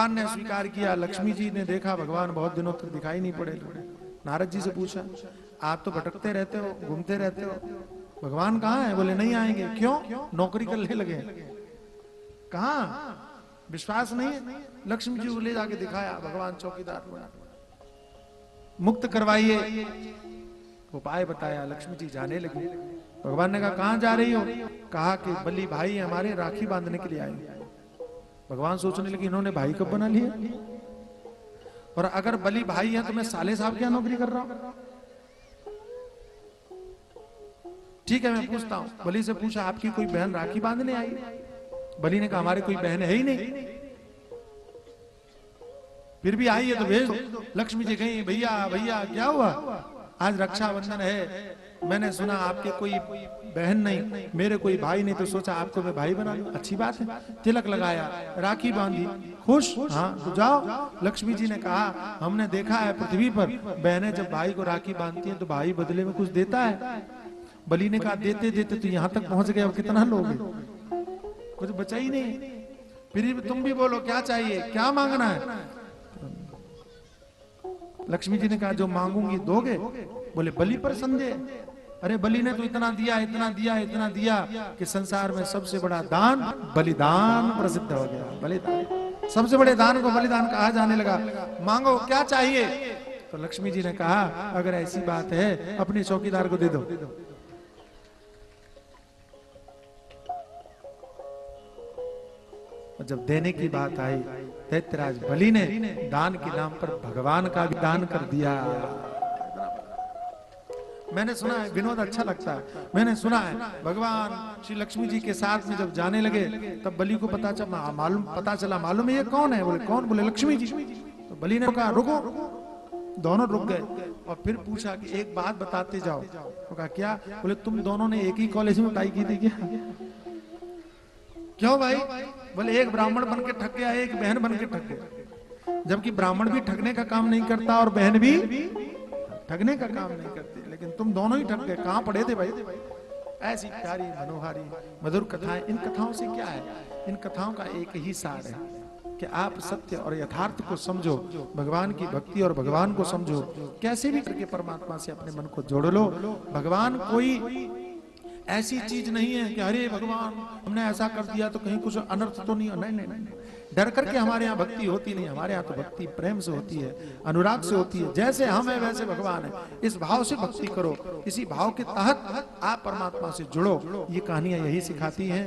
भगवान ने स्वीकार किया। लक्ष्मी जी ने देखा भगवान बहुत दिनों तक दिखाई नहीं पड़े। नारद जी से पूछा, आप तो भटकते रहते हो, घूमते रहते हो, भगवान कहाँ है? बोले नहीं आएंगे। क्यों? नौकरी करने लगे। कहाँ? विश्वास नहीं है? लक्ष्मी जी को ले जाके दिखाया, भगवान चौकीदार बना, मुक्त करवाइए, उपाय बताया। लक्ष्मी जी जाने लगी। भगवान ने कहा कहां जा रही हो? कहा कि बलि भाई हमारे राखी बांधने के लिए आए। भगवान सोचने लगे इन्होंने भाई कब बना लिया, और अगर बलि भाई है तो मैं साले साहब क्या नौकरी कर रहा हूं? ठीक है मैं पूछता हूं। बलि से पूछा आपकी कोई बहन राखी बांधने आई? बलि ने कहा हमारी कोई बहन है ही नहीं, फिर भी आई है तो भेज दो। लक्ष्मी जी कहीं भैया भैया क्या हुआ, आज रक्षाबंधन है, मैंने सुना आपके कोई बहन नहीं, मेरे कोई भाई नहीं, तो सोचा आपको मैं भाई बना लूं। अच्छी बात है। तिलक लगाया, राखी बांधी, खुश? हाँ तो जाओ। लक्ष्मी जी ने कहा हमने देखा है पृथ्वी पर बहनें जब भाई को राखी बांधती हैं तो भाई बदले में कुछ देता है। बलि ने कहा देते देते तो यहां तक पहुंच गए, अब कितना लोगे, कुछ बचा ही नहीं। फिर भी तुम भी बोलो क्या चाहिए, क्या मांगना है? लक्ष्मी जी ने कहा जो मांगूंगी दोगे? बोले बलि पर संदेह? अरे बलि ने तो इतना दिया इतना दिया इतना दिया कि संसार में सबसे बड़ा दान बलिदान प्रसिद्ध हो गया। बलिदान, सबसे बड़े दान को बलिदान कहा जाने लगा। मांगो क्या चाहिए? तो लक्ष्मी जी ने कहा अगर ऐसी बात है अपने चौकीदार को दे दो। जब देने की बात आई, दैत्यराज बलि ने दान के नाम पर भगवान का भी दान कर दिया। मैंने सुना है, विनोद अच्छा लगता है, मैंने सुना है भगवान श्री लक्ष्मी जी के साथ में जब जाने लगे तब बलि को पता चला मालूम है ये कौन है? बोले कौन? बोले लक्ष्मी जी। तो बलि ने कहा रुको। दोनों रुक गए और फिर पूछा कि एक बात बताते जाओ। तो कहा क्या? बोले तुम दोनों ने एक ही कॉलेज में पढ़ाई की थी क्या? क्यों भाई? बोले एक ब्राह्मण बन के ठग गया, एक बहन बन के ठग गया। जबकि ब्राह्मण भी ठगने का काम नहीं करता और बहन भी ठगने का काम नहीं करती, लेकिन तुम दोनों ही ठग गए। कहां पढ़े थे भाई? ऐसी प्यारी मनोहारी मधुर कथाएं। इन कथाओं से क्या है? इन कथाओं का एक ही सार है कि आप सत्य और यथार्थ को समझो, भगवान की भक्ति और भगवान को समझो, कैसे भी करके परमात्मा से अपने मन को जोड़ लो। भगवान कोई ऐसी चीज नहीं है कि अरे भगवान हमने ऐसा कर दिया तो कहीं कुछ अनर्थ तो नहीं हो। नहीं नहीं नहीं, डर करके हमारे यहाँ भक्ति होती नहीं। हमारे यहाँ तो भक्ति प्रेम से होती है, अनुराग से होती है। जैसे हम है वैसे भगवान है, इस भाव से भक्ति करो, इसी भाव के तहत आप परमात्मा से जुड़ो। ये कहानियां यही सिखाती हैं।